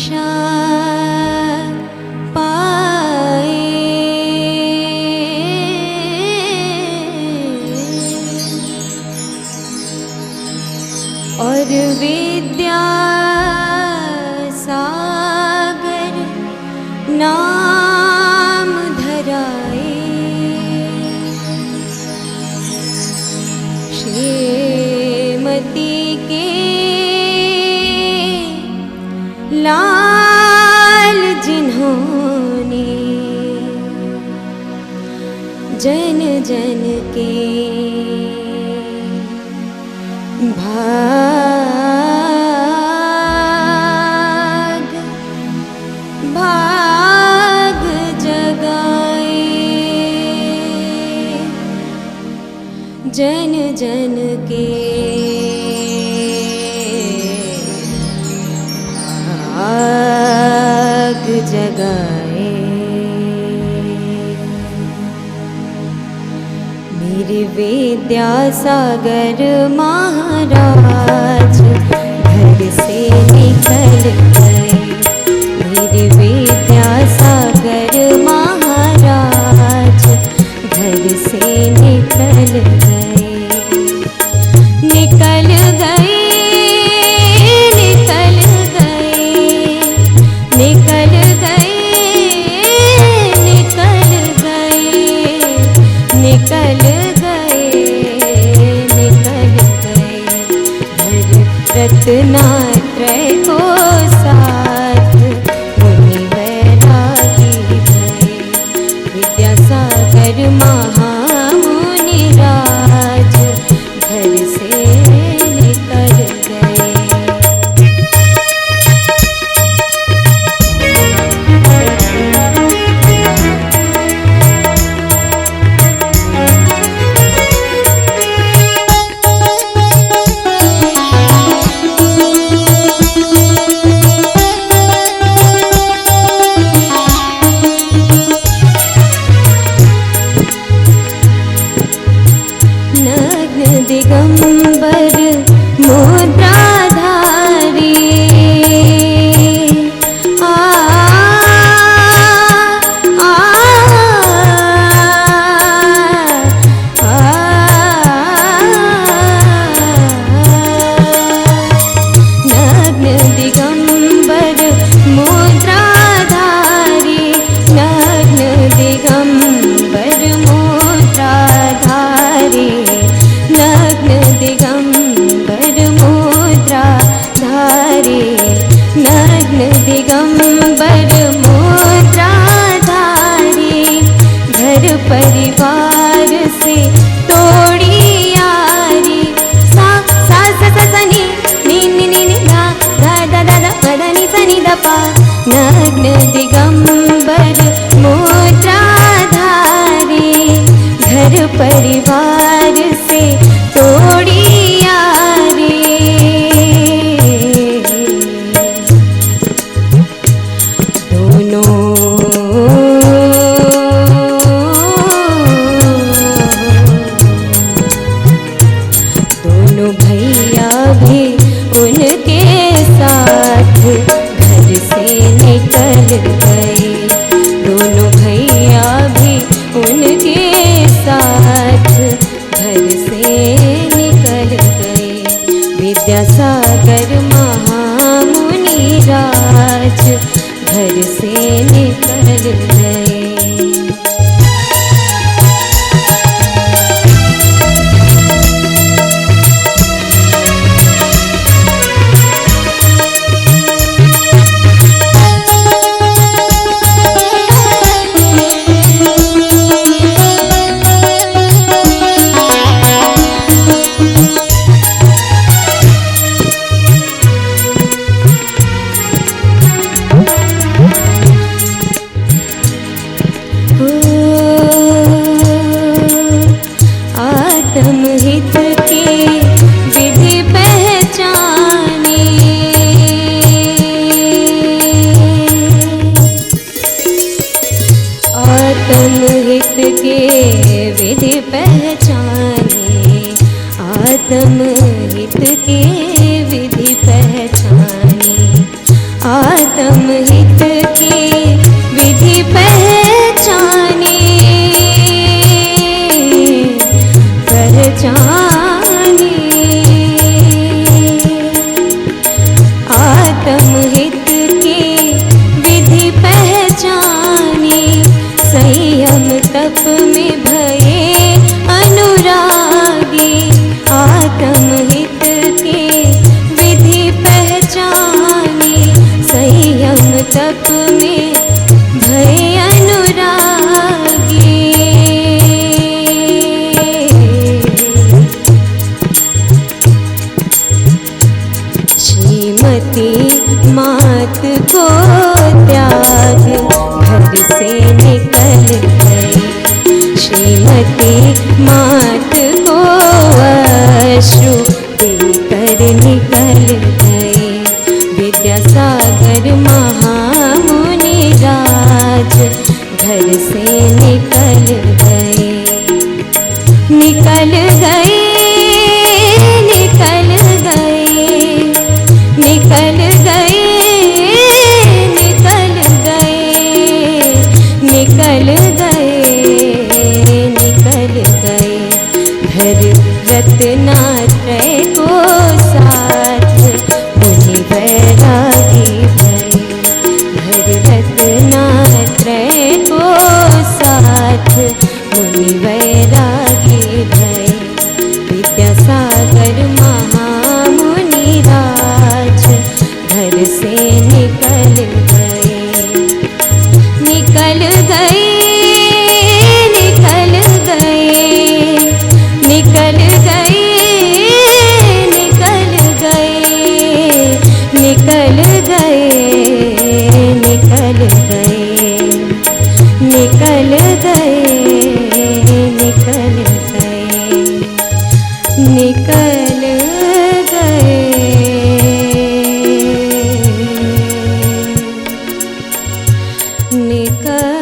दिशा पाए और विद्या सागर नाम धराए। श्रीमती के लाल जिन्होंने जन जन के भाग भाग जगाए। जन जन के भाग जगाए। मेरे विद्यासागर महाराज घर से निकल गए। मेरे विद्यासागर महाराज घर से निकल गए। निकल गए निकल गए निकल गए निकल गए निकल गए निकल गए। रत्नात्रय को साथ मुनि वैरागी गए। विद्यासागर महामुनि राज घर से निकल गए। दिगंबर मुद्राधारी नग्न दिगंबर मुद्राधारी नग्न दिगंबर मुद्राधारी नग्न दिगंबर मुद्राधारी नग्न दिगंबर मुद्राधारी। घर परिवार से तोड़ी यारी। सा सा सा सा सा नी नी नी नी नी धा धा धा धा धा धा नी सा नी धा पा। नग्न दिगंबर मुद्राधारी घर परिवार से तोड़ी यारी। दोनों भैया भी उनके साथ घर से निकल गए। दोनों भैया भी उनके साथ घर से निकल गए। विद्यासागर महामुनि राज घर से निकल गए। आत्महित की विधि पहचानी। आत्महित के विधि पहचानी। आत्महित के विधि पहचानी। आत्म हित की विधि पहचाने, आत्म हित की विधि पहचाने, संयम तप में भये अनुरागी। आत्म हित की विधि पहचाने, संयम तप में भये अनुरागी। श्रीमती मात को त्याग घर से निकल गई, श्रीमती मात को अश्रु देकर निकल गए। विद्यासागर महामुनि राज घर से निकल गए, निकल गए, निकल गए, निकल गए, निकल गए, निकल गए, निकल गए। घर रत्नात्रय को साथ मुनि वैरागी भये, घर रत्नात्रय को साथ मुनि वैरागी भये। विद्यासागर महामुनि राज घर से निकल गए, निकल गए, निकल गए, निकल गए, निकल गए, निकल गए, निकल गए, निकल गए, निकल गए, निकल गए, निकल